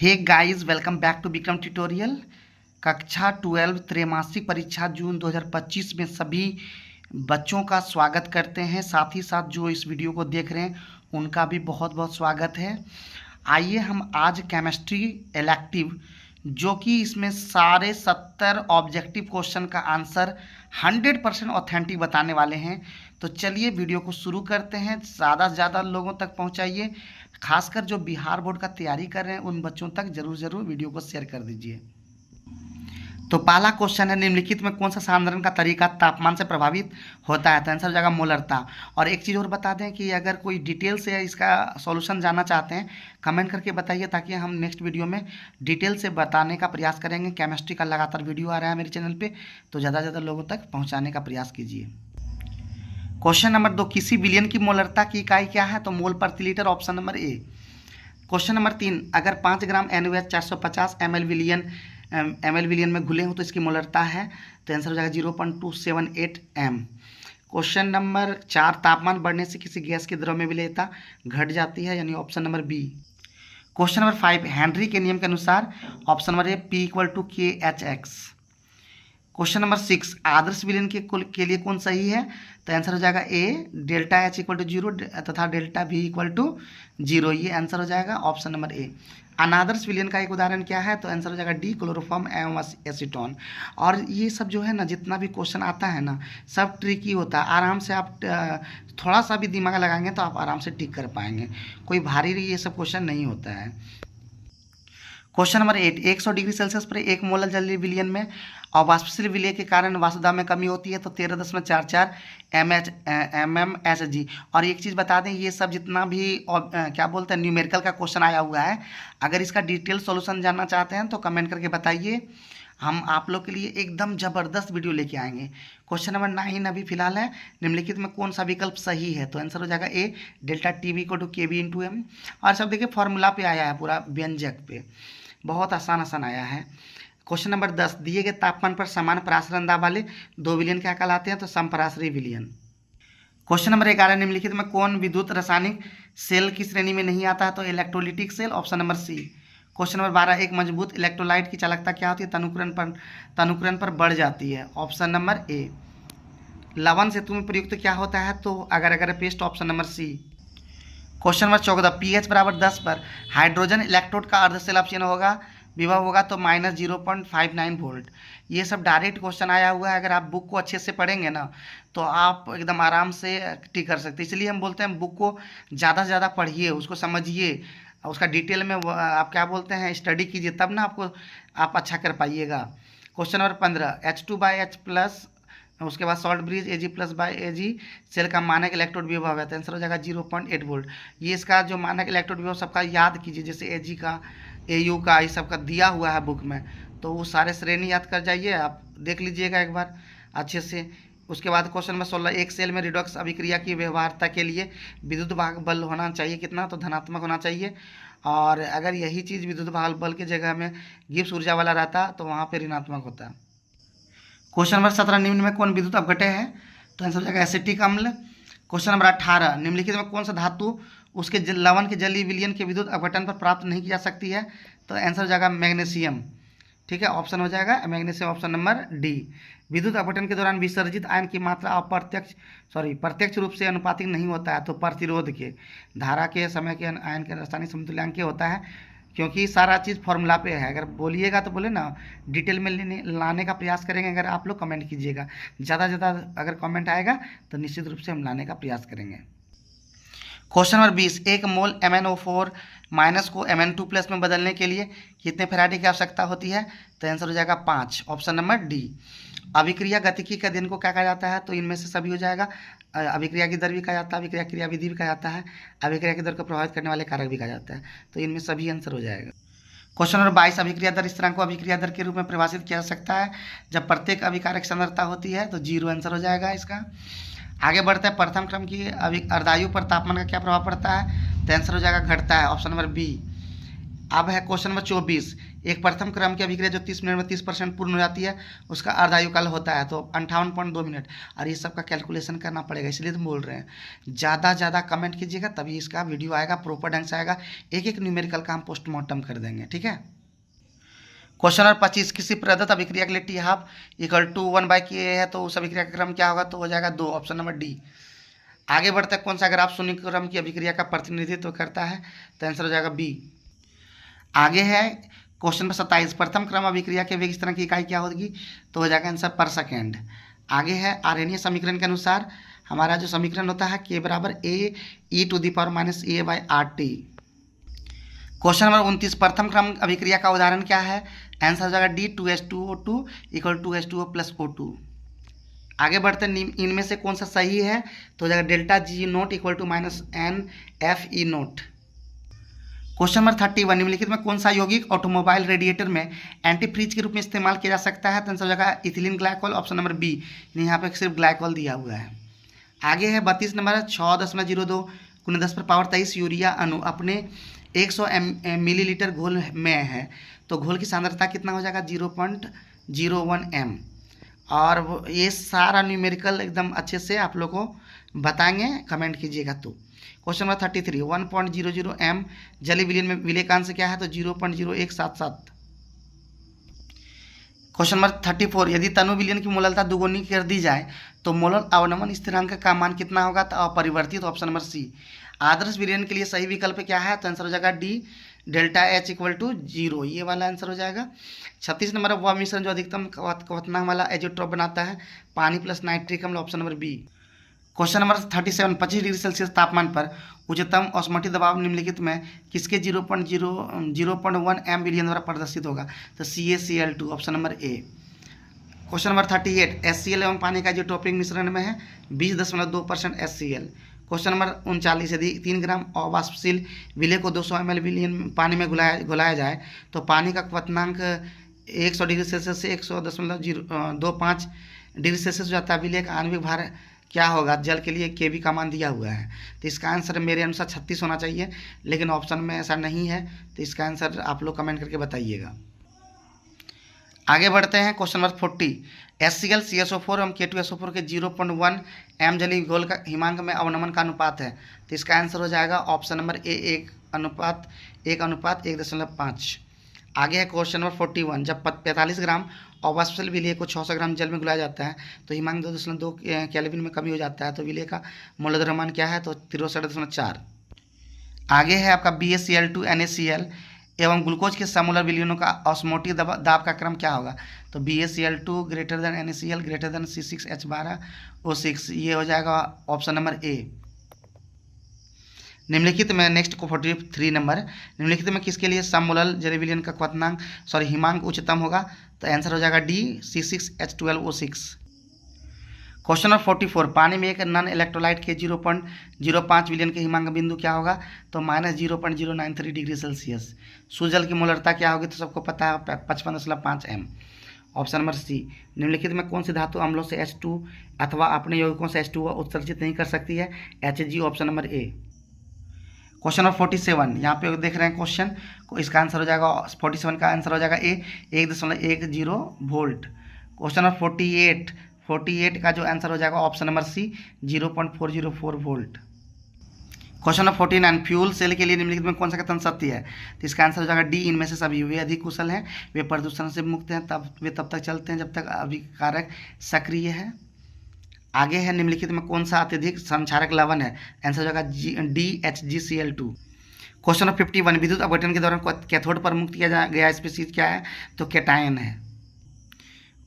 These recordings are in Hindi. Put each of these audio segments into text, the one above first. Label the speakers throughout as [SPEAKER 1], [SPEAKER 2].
[SPEAKER 1] Hey guys, welcome back to Vikram tutorial. कक्षा 12 त्रैमासिक परीक्षा जून 2025 में सभी बच्चों का स्वागत करते हैं। साथ ही साथ जो इस वीडियो को देख रहे हैं उनका भी बहुत बहुत स्वागत है। आइए हम आज केमिस्ट्री इलेक्टिव, जो कि इसमें सारे 70 ऑब्जेक्टिव क्वेश्चन का आंसर 100% ऑथेंटिक बताने वाले हैं। तो चलिए वीडियो को शुरू करते हैं। ज़्यादा से ज़्यादा लोगों तक पहुंचाइए, खासकर जो बिहार बोर्ड का तैयारी कर रहे हैं उन बच्चों तक ज़रूर वीडियो को शेयर कर दीजिए। तो पहला क्वेश्चन है, निम्नलिखित में कौन सा सांद्रण का तरीका तापमान से प्रभावित होता है? तो आंसर हो जाएगा मोलरता। और एक चीज़ और बता दें कि अगर कोई डिटेल से इसका सॉल्यूशन जानना चाहते हैं कमेंट करके बताइए, ताकि हम नेक्स्ट वीडियो में डिटेल से बताने का प्रयास करेंगे। केमिस्ट्री का लगातार वीडियो आ रहा है मेरे चैनल पर, तो ज़्यादा से ज़्यादा लोगों तक पहुँचाने का प्रयास कीजिए। क्वेश्चन नंबर 2, किसी विलयन की मोलरता की इकाई क्या है? तो मोल प्रति लीटर, ऑप्शन नंबर ए। क्वेश्चन नंबर 3, अगर 5 ग्राम NaOH 450 ml विलियन में घुले हों तो इसकी मोलरता है? तो आंसर हो जाएगा 0.278 m। क्वेश्चन नंबर 4, तापमान बढ़ने से किसी गैस की द्रव्य विलेयता घट जाती है, यानी option number B. Question number 5, Henry के नियम के अनुसार option number A P = KHx। Question number 6, आदर्श विलयन के लिए कौन सही है? तो आंसर हो जाएगा ए, ΔH = 0 तथा ΔV = 0। ये आंसर हो जाएगा ऑप्शन नंबर ए। अनादर्श विलयन का एक उदाहरण क्या है? तो आंसर हो जाएगा डी, क्लोरोफॉर्म एवं एसीटोन। और ये सब जो है ना, जितना भी क्वेश्चन आता है ना, सब ट्रिकी होता है। आराम से आप थोड़ा सा भी दिमाग लगाएंगे तो आप आराम से टिक कर पाएंगे। कोई भारी ये सब क्वेश्चन नहीं होता है। क्वेश्चन नंबर 8, 100 डिग्री सेल्सियस पर 1 मोल जलीय विलयन में अवाष्पशील विलय के कारण वाष्प दाब में कमी होती है, तो 13.44 mmHg। और एक चीज़ बता दें, ये सब जितना भी क्या बोलते हैं न्यूमेरिकल का क्वेश्चन आया हुआ है, अगर इसका डिटेल सॉल्यूशन जानना चाहते हैं तो कमेंट करके बताइए। हम आप लोग के लिए एकदम ज़बरदस्त वीडियो लेके आएंगे। क्वेश्चन नंबर 9 अभी फिलहाल है, निम्नलिखित में कौन सा विकल्प सही है? तो आंसर हो जाएगा ए, ΔTV = KB × M। और सब देखिए फॉर्मूला पे आया है, पूरा व्यंजक पे, बहुत आसान आया है। क्वेश्चन नंबर 10, दिए गए तापमान पर समान परासरण दाब वाले 2 विलयन क्या कहलाते हैं? तो समपरासरी विलयन। क्वेश्चन नंबर 11, निम्नलिखित में कौन विद्युत रासायनिक सेल की श्रेणी में नहीं आता है? तो electrolytic cell, option number C. Question number 12, एक मजबूत इलेक्ट्रोलाइट की चालकता क्या होती है? तनुकरण पर बढ़ जाती है, ऑप्शन नंबर ए। लवण सेतु में प्रयुक्त क्या होता है? तो अगर paste, option number C. Question number 14, pH = 10 पर हाइड्रोजन इलेक्ट्रोड का अर्धशैल अपचयन होगा, विभव होगा तो -0.59 वोल्ट। ये सब डायरेक्ट क्वेश्चन आया हुआ है। अगर आप बुक को अच्छे से पढ़ेंगे ना तो आप एकदम आराम से टिक कर सकते हैं। इसलिए हम बोलते हैं बुक को ज़्यादा से ज़्यादा पढ़िए, उसको समझिए, उसका डिटेल में आप क्या बोलते हैं स्टडी कीजिए, तब ना आप अच्छा कर पाइएगा। क्वेश्चन नंबर 15, H2/H+, उसके बाद सॉल्ट ब्रिज Ag+/Ag सेल का मानक इलेक्ट्रोड विभव है, तो आंसर हो जाएगा 0.8 वोल्ट। ये इसका जो मानक इलेक्ट्रोड विभव सबका याद कीजिए, जैसे Ag का, AU का, ये सब का दिया हुआ है बुक में, तो वो सारे श्रेणी याद कर जाइए, आप देख लीजिएगा एक बार अच्छे से। उसके बाद क्वेश्चन नंबर 16, एक सेल में रिडॉक्स अभिक्रिया की व्यवहार्यता के लिए विद्युत वाहक बल होना चाहिए कितना? तो धनात्मक होना चाहिए। और अगर यही चीज़ विद्युत वाहक बल की जगह में गिब्स ऊर्जा वाला रहता तो वहाँ पर ऋणात्मक होता। क्वेश्चन नंबर 17, निम्न में कौन विद्युत अपघटय है? तो आंसर हो जाएगा एसिटिक अम्ल। क्वेश्चन नंबर 18, निम्नलिखित में कौन सा धातु उसके लवण के जलीय विलयन के विद्युत अपघटन पर प्राप्त नहीं की जा सकती है? तो आंसर हो जाएगा मैग्नीशियम। ठीक है, ऑप्शन हो जाएगा मैग्नीशियम, ऑप्शन नंबर डी। विद्युत अपघटन के दौरान विसर्जित आयन की मात्रा प्रत्यक्ष रूप से अनुपातिक नहीं होता है, तो प्रतिरोध के धारा के समय के आयन के रासायनिक समतुल्यांक होता है, क्योंकि सारा चीज़ फॉर्मूला पे है। अगर बोलिएगा तो बोले ना, डिटेल में लाने का प्रयास करेंगे। अगर आप लोग कमेंट कीजिएगा, ज़्यादा से ज़्यादा अगर कमेंट आएगा तो निश्चित रूप से हम लाने का प्रयास करेंगे। क्वेश्चन नंबर 20, 1 मोल MnO4- को Mn2+ में बदलने के लिए कितने फैराडे की आवश्यकता होती है? तो आंसर हो जाएगा 5, ऑप्शन नंबर डी। अभिक्रिया गतिकी के अध्ययन को क्या कहा जाता है? तो इनमें से सभी हो जाएगा। अभिक्रिया की दर भी कहा जाता है, अभिक्रिया क्रियाविधि भी कहा जाता है, अभिक्रिया की दर को प्रभावित करने वाले कारक भी कहा जाता है, तो इनमें सभी आंसर हो जाएगा। क्वेश्चन नंबर 22, अभिक्रिया दर स्थिरांक को अभिक्रिया दर के रूप में परिभाषित किया जा सकता है जब प्रत्येक अभिकारक सांद्रता होती है, तो 0 आंसर हो जाएगा इसका। आगे बढ़ते हैं, प्रथम क्रम की अर्धायु पर तापमान का क्या प्रभाव पड़ता है? तो आंसर हो जाएगा घटता है, ऑप्शन नंबर बी। अब है क्वेश्चन नंबर 24, एक प्रथम क्रम की अभिक्रिया जो 30 मिनट में 30% पूर्ण हो जाती है उसका अर्धायुकाल होता है तो 58.2 मिनट। और ये सब का कैलकुलेशन करना पड़ेगा, इसलिए तो बोल रहे हैं ज़्यादा ज़्यादा कीजिएगा तभी इसका वीडियो आएगा, प्रॉपर ढंग से आएगा। एक एक न्यूमेरिकल का हम पोस्टमार्टम कर देंगे, ठीक है। क्वेश्चन नंबर 25, किसी प्रदत्त अभिक्रिया के लिए T half equal to 1/k है तो उस अभिक्रिया का क्रम क्या होगा, तो हो जाएगा 2, ऑप्शन नंबर डी। आगे बढ़ते हैं, कौन सा ग्राफ शून्य क्रम की अभिक्रिया का प्रतिनिधित्व करता है, तो आंसर हो जाएगा बी। आगे है क्वेश्चन नंबर 27, प्रथम क्रम अभिक्रिया के वेग इस तरह की इकाई क्या होगी, तो हो जाएगा आंसर पर सेकेंड। आगे है आर्यनीय समीकरण के अनुसार हमारा जो समीकरण होता है k बराबर a(e⁻a/r_t। क्वेश्चन नंबर 29, प्रथम क्रम अभिक्रिया का उदाहरण क्या है, आंसर हो जाएगा D 2H2O2 equal 2H2O plus O2। आगे बढ़ते हैं, इनमें से कौन सा सही है, तो हो जाएगा delta G not equal to -NFE नोट। क्वेश्चन नंबर 31, निम्नलिखित में कौन सा यौगिक ऑटोमोबाइल रेडिएटर में एंटी फ्रीज के रूप में इस्तेमाल किया जा सकता है, तो आंसर हो जाएगा ethylene glycol, option number B. यहाँ पे सिर्फ ग्लाइकोल दिया हुआ है। आगे है 32 नंबर, 6.02 × 10⁻23 यूरिया अणु अपने 100 मिलीलीटर घोल में है तो घोल की सांद्रता कितना हो जाएगा, 0.01 m। और ये सारा न्यूमेरिकल एकदम अच्छे से आप लोग को बताएंगे, कमेंट कीजिएगा। तो क्वेश्चन नंबर 33, 1.00 m जलीय विलयन में विलेयकांश क्या है, तो 0.0177। क्वेश्चन नंबर 34, यदि तनु विलयन की मोललता दुगुनी कर दी जाए तो मोलर अवनमन स्थिरांक का मान कितना होगा, तो अपरिवर्तित, ऑप्शन नंबर सी। आदर्श विलयन के लिए सही विकल्प क्या है, तो आंसर हो जाएगा D delta H equal to 0, ये वाला आंसर हो जाएगा। 36 नंबर, वह मिश्रण जो अधिकतम क्वथनांक वाला एजोट्रोप बनाता है, पानी प्लस नाइट्रिक अम्ल, option number B. Question number 37, 25 degree Celsius तापमान पर उच्चतम ऑस्मोटिक दबाव निम्नलिखित में किसके 0.1 m विलयन द्वारा प्रदर्शित होगा, तो CaCl2, ऑप्शन नंबर ए। क्वेश्चन नंबर 38, HCl एवं पानी का इजोट्रोपिक मिश्रण में है 20.2% HCl। क्वेश्चन नंबर 39, यदि 3 ग्राम अवाष्पशील विलय को 200 ml विलयन पानी में घुलाया जाए तो पानी का क्वथनांक 100 डिग्री सेल्सियस से 100.25 डिग्री सेल्सियस हो जाता है। विलय का आणविक भार क्या होगा, जल के लिए Kb का मान दिया हुआ है, तो इसका आंसर मेरे अनुसार 36 होना चाहिए, लेकिन ऑप्शन में ऐसा नहीं है, तो इसका आंसर आप लोग कमेंट करके बताइएगा। आगे बढ़ते हैं, क्वेश्चन नंबर 40, HCl CSO4 एवं K2SO4 के 0.1 m जलीय घोल का हिमांक में अवनमन का अनुपात है, तो इसका आंसर हो जाएगा ऑप्शन नंबर ए 1:1.5। आगे है क्वेश्चन नंबर 41, जब 45 ग्राम अवाष्पशील विलय को 600 ग्राम जल में घुलाया जाता है तो हिमांक 2.2 केल्विन में कमी हो जाता है, तो विलय का मोल द्रव्यमान क्या है, तो 63.4। आगे है आपका BaCl2 NaCl एवं ग्लूकोज के समोलर विलयनों का ऑस्मोटिक दाब का क्रम क्या होगा, तो BaCl2 greater than NaCl greater than C6H12O6, ये हो जाएगा ऑप्शन नंबर ए। निम्नलिखित में नेक्स्ट 43 नंबर, निम्नलिखित में किसके लिए सममोलर जलीय विलयन का क्वथनांक हिमांक उच्चतम होगा, तो आंसर हो जाएगा डी C6H12O6। क्वेश्चन नंबर 44, पानी में एक नॉन इलेक्ट्रोलाइट के 0.05 विलयन के हिमांक बिंदु क्या होगा, तो -0.093 डिग्री सेल्सियस। शुद्ध जल की मोलरता क्या होगी, तो सबको पता है 55.5 m, ऑप्शन नंबर सी। निम्नलिखित में कौन सी धातु अम्लों से H2 अथवा अपने यौगिकों से H2 उत्सर्जित नहीं कर सकती है, Hg, ऑप्शन नंबर ए। क्वेश्चन नंबर 47, यहाँ पे देख रहे हैं क्वेश्चन को, इसका आंसर हो जाएगा 47 का आंसर हो जाएगा ए 1.10 वोल्ट। क्वेश्चन नंबर 48 का जो आंसर हो जाएगा option number C 0.404 volt. Question number 49, fuel cell के लिए निम्नलिखित में कौन सा कथन सत्य है, तो इसका आंसर हो जाएगा डी इनमें से सभी। वे अधिक कुशल हैं, वे प्रदूषण से मुक्त हैं, वे तब तक चलते हैं जब तक अभिकारक सक्रिय है। आगे है निम्नलिखित में कौन सा अत्यधिक संक्षारक लवण है, आंसर हो जाएगा DHgCl2। क्वेश्चन नंबर 51, विद्युत अपघटन के दौरान कैथोड पर मुक्त किया गया स्पीशीज क्या है, तो कैटायन है।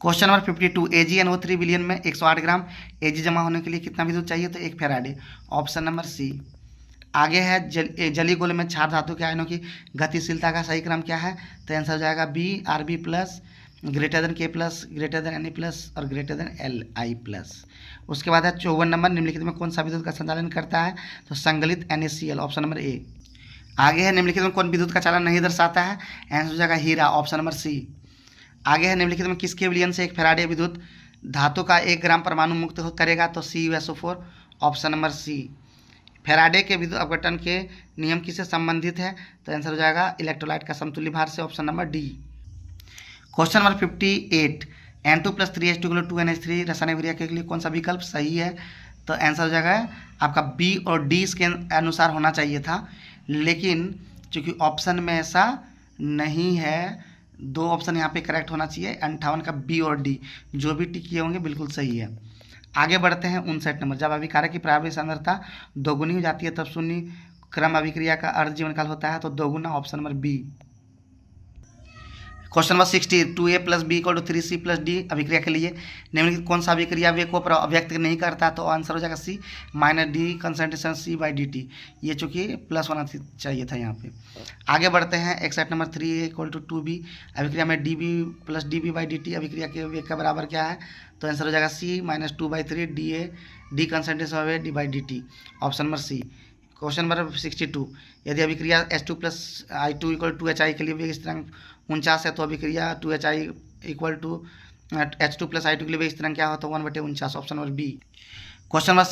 [SPEAKER 1] क्वेश्चन नंबर 52, AgNO3 विलयन में 108 ग्राम Ag जमा होने के लिए कितना विद्युत चाहिए, तो 1 फैराडे, ऑप्शन नंबर सी। आगे है जलीय गोले में क्षार धातु के आयनों की गतिशीलता का सही क्रम क्या है, तो आंसर हो जाएगा B Rb plus greater than K plus greater than Na plus और ग्रेटर देन Li प्लस। उसके बाद है 54 नंबर, निम्नलिखित में कौन सा विद्युत का संचालन करता है, तो संगलित NaCl, ऑप्शन नंबर ए। आगे है निम्नलिखित में कौन विद्युत का चालन नहीं दर्शाता है, आंसर हो जाएगा हीरा, ऑप्शन नंबर सी। आगे है निम्नलिखित में किसके विलयन से 1 फैराडे विद्युत धातु का 1 ग्राम परमाणु मुक्त करेगा, तो CuSO4, ऑप्शन नंबर सी। फैराडे के विद्युत अपघटन के नियम किससे संबंधित है? तो आंसर हो जाएगा इलेक्ट्रोलाइट का समतुल्य भार से, option number D. Question number 58, N2+3H2 2NH3 रासायनिक अभिक्रिया के लिए कौन सा विकल्प सही है? तो आंसर हो जाएगा आपका बी और डी इसके अनुसार होना चाहिए था, लेकिन चूंकि ऑप्शन में ऐसा नहीं है, 2 ऑप्शन यहाँ पे करेक्ट होना चाहिए। 58 का बी और डी जो भी टिक किए होंगे बिल्कुल सही है। आगे बढ़ते हैं 59 नंबर, जब अभिकारक की प्रारंभिक सांद्रता दोगुनी हो जाती है तब शून्य क्रम अभिक्रिया का अर्ध जीवन काल होता है, तो दोगुना, option number B. Question number 60, 2A+B=3C+D अभिक्रिया के लिए निम्नलिखित कौन सा अभिक्रिया वेग को अव्यक्त नहीं करता? तो आंसर हो जाएगा सी -D कंसंट्रेशन C/dt। ये चूंकि प्लस होना चाहिए था यहाँ पे। आगे बढ़ते हैं 61 नंबर, 3A=2B अभिक्रिया में dB+dB/dt अभिक्रिया के वेग का बराबर क्या है? तो आंसर हो जाएगा C -2/3 D concentration d/dt, option number C. Question number 62, यदि अभिक्रिया H2+I2 के लिए वेग स्थिरांक 49 है तो अभिक्रिया 2HI H2+I2 के लिए वेग स्थिरांक क्या होता है? 1/49, option number B. Question number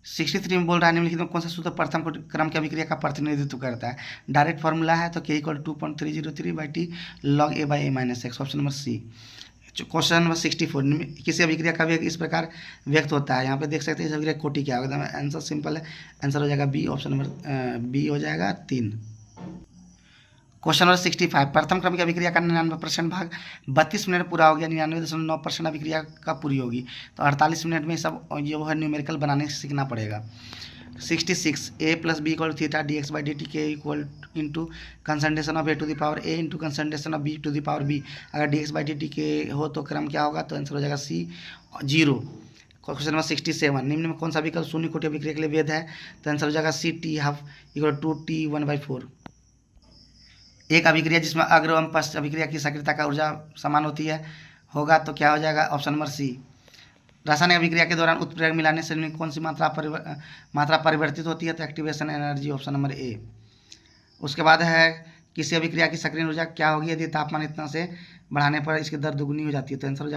[SPEAKER 1] 63 में बोल रहा है निम्नलिखित में कौन सा सूत्र प्रथम क्रम की अभिक्रिया का प्रतिनिधित्व करता है? डायरेक्ट फॉर्मूला है तो K=2.303/T log A/A-x, option number C. Question number 64, किसी अभिक्रिया का वेग इस प्रकार व्यक्त होता है, यहाँ पे देख सकते हैं इस अभिक्रिया कोटि क्या होगा? आंसर सिंपल है, आंसर हो जाएगा बी, ऑप्शन नंबर बी हो जाएगा 3। क्वेश्चन नंबर 65, प्रथम क्रम की अभिक्रिया का 99% भाग 32 मिनट पूरा हो गया, 99.9% अभिक्रिया कब पूरी होगी? तो 48 मिनट में सब जो है न्यूमेरिकल बनाने सीखना पड़ेगा। 66, A+B=θ dx/dt के concentration of A⁴ into concentration of B⁴ अगर dx/dt के हो तो क्रम क्या होगा? तो आंसर हो जाएगा C 0। क्वेश्चन नंबर 67, निम्न में कौन सा विकल्प शून्य कोटि अभिक्रिया के लिए वैध है? तो आंसर हो जाएगा C T½ T 1/4। एक अभिक्रिया जिसमें अग्र एवं पश्च अभिक्रिया की सक्रियता का ऊर्जा समान होती है होगा तो क्या हो जाएगा? Option number C. रासायनिक अभिक्रिया के दौरान उत्प्रेरक मिलाने से कौन सी मात्रा परिवर्तित होती है? तो एक्टिवेशन एनर्जी, ऑप्शन नंबर ए। उसके बाद है किसी अभिक्रिया की सक्रिय ऊर्जा क्या होगी यदि तापमान इतना से बढ़ाने पर इसकी दर दुगुनी हो जाती है? तो आंसर